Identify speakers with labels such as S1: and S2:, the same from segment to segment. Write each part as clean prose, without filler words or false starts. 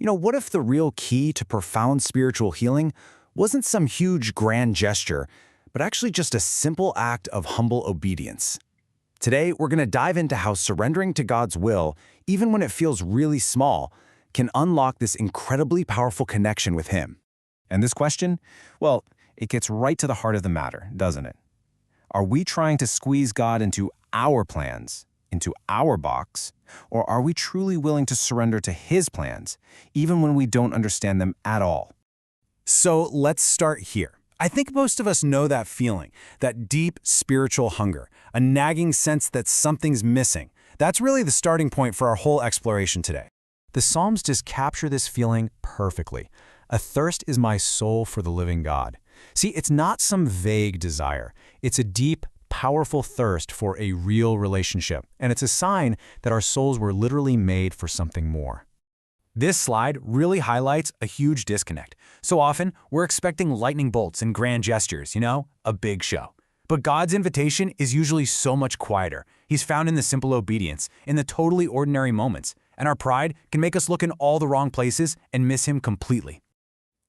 S1: What if the real key to profound spiritual healing wasn't some huge grand gesture, but actually just a simple act of humble obedience? Today, we're going to dive into how surrendering to God's will, even when it feels really small, can unlock this incredibly powerful connection with Him. And this question? Well, it gets right to the heart of the matter, doesn't it? Are we trying to squeeze God into our plans, into our box, or are we truly willing to surrender to His plans, even when we don't understand them at all? So let's start here. I think most of us know that feeling, that deep spiritual hunger, a nagging sense that something's missing. That's really the starting point for our whole exploration today. The Psalms just capture this feeling perfectly. A thirst is my soul for the living God. See, it's not some vague desire. It's a deep, powerful thirst for a real relationship, and it's a sign that our souls were literally made for something more. This slide really highlights a huge disconnect. So often, we're expecting lightning bolts and grand gestures, a big show. But God's invitation is usually so much quieter. He's found in the simple obedience, in the totally ordinary moments, and our pride can make us look in all the wrong places and miss Him completely.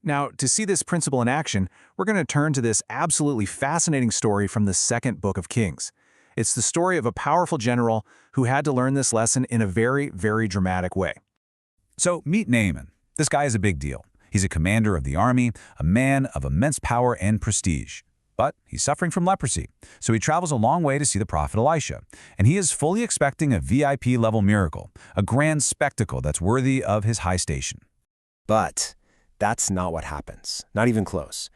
S1: Now, to see this principle in action, we're going to turn to this absolutely fascinating story from the second book of Kings. It's the story of a powerful general who had to learn this lesson in a very, very dramatic way. So, meet Naaman. This guy is a big deal. He's a commander of the army, a man of immense power and prestige. But he's suffering from leprosy, so he travels a long way to see the prophet Elisha. And he is fully expecting a VIP-level miracle, a grand spectacle that's worthy of his high station.
S2: But that's not what happens, not even close.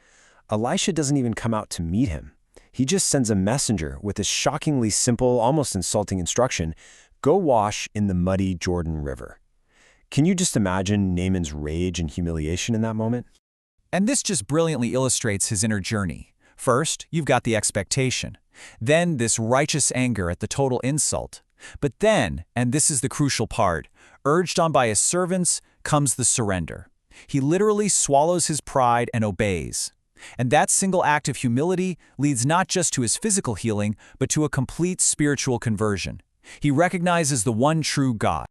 S2: Elisha doesn't even come out to meet him. He just sends a messenger with this shockingly simple, almost insulting instruction: go wash in the muddy Jordan River. Can you just imagine Naaman's rage and humiliation in that moment?
S3: And this just brilliantly illustrates his inner journey. First, you've got the expectation. Then this righteous anger at the total insult. But then, and this is the crucial part, urged on by his servants, comes the surrender. He literally swallows his pride and obeys. And that single act of humility leads not just to his physical healing, but to a complete spiritual conversion. He recognizes the one true God.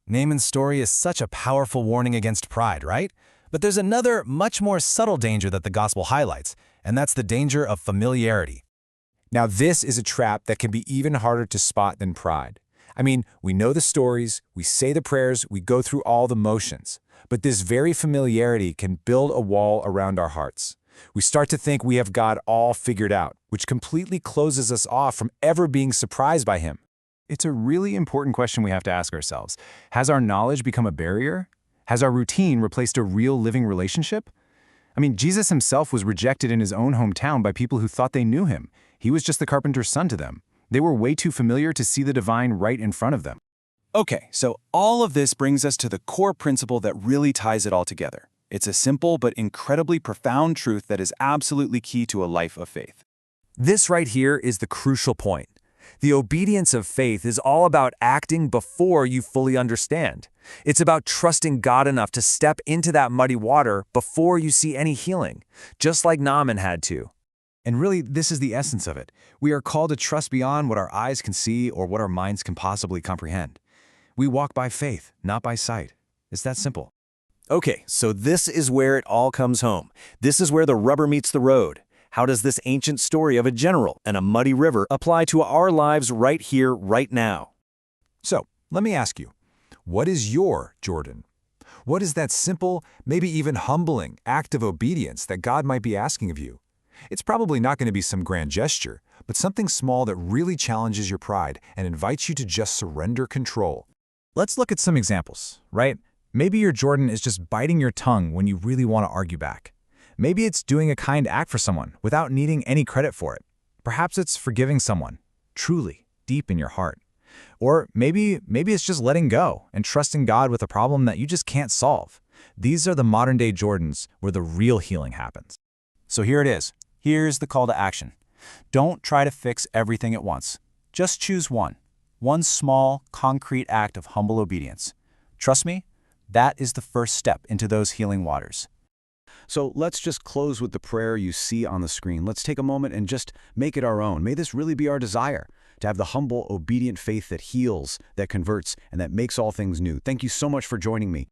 S1: Naaman's story is such a powerful warning against pride, right? But there's another, much more subtle danger that the gospel highlights, and that's the danger of familiarity. Now, this is a trap that can be even harder to spot than pride. I mean, we know the stories, we say the prayers, we go through all the motions. But this very familiarity can build a wall around our hearts. We start to think we have God all figured out, which completely closes us off from ever being surprised by Him. It's a really important question we have to ask ourselves. Has our knowledge become a barrier? Has our routine replaced a real living relationship? I mean, Jesus Himself was rejected in His own hometown by people who thought they knew Him. He was just the carpenter's son to them. They were way too familiar to see the divine right in front of them. Okay, so all of this brings us to the core principle that really ties it all together. It's a simple but incredibly profound truth that is absolutely key to a life of faith. This right here is the crucial point. The obedience of faith is all about acting before you fully understand. It's about trusting God enough to step into that muddy water before you see any healing, just like Naaman had to. And really, this is the essence of it. We are called to trust beyond what our eyes can see or what our minds can possibly comprehend. We walk by faith, not by sight. It's that simple. Okay, so this is where it all comes home. This is where the rubber meets the road. How does this ancient story of a general and a muddy river apply to our lives right here, right now? So, let me ask you, what is your Jordan? What is that simple, maybe even humbling act of obedience that God might be asking of you? It's probably not going to be some grand gesture, but something small that really challenges your pride and invites you to just surrender control. Let's look at some examples, right? Maybe your Jordan is just biting your tongue when you really want to argue back. Maybe it's doing a kind act for someone without needing any credit for it. Perhaps it's forgiving someone, truly, deep in your heart. Or maybe it's just letting go and trusting God with a problem that you just can't solve. These are the modern-day Jordans where the real healing happens. So here it is. Here's the call to action. Don't try to fix everything at once. Just choose one small, concrete act of humble obedience. Trust me, that is the first step into those healing waters. So let's just close with the prayer you see on the screen. Let's take a moment and just make it our own. May this really be our desire, to have the humble, obedient faith that heals, that converts, and that makes all things new. Thank you so much for joining me.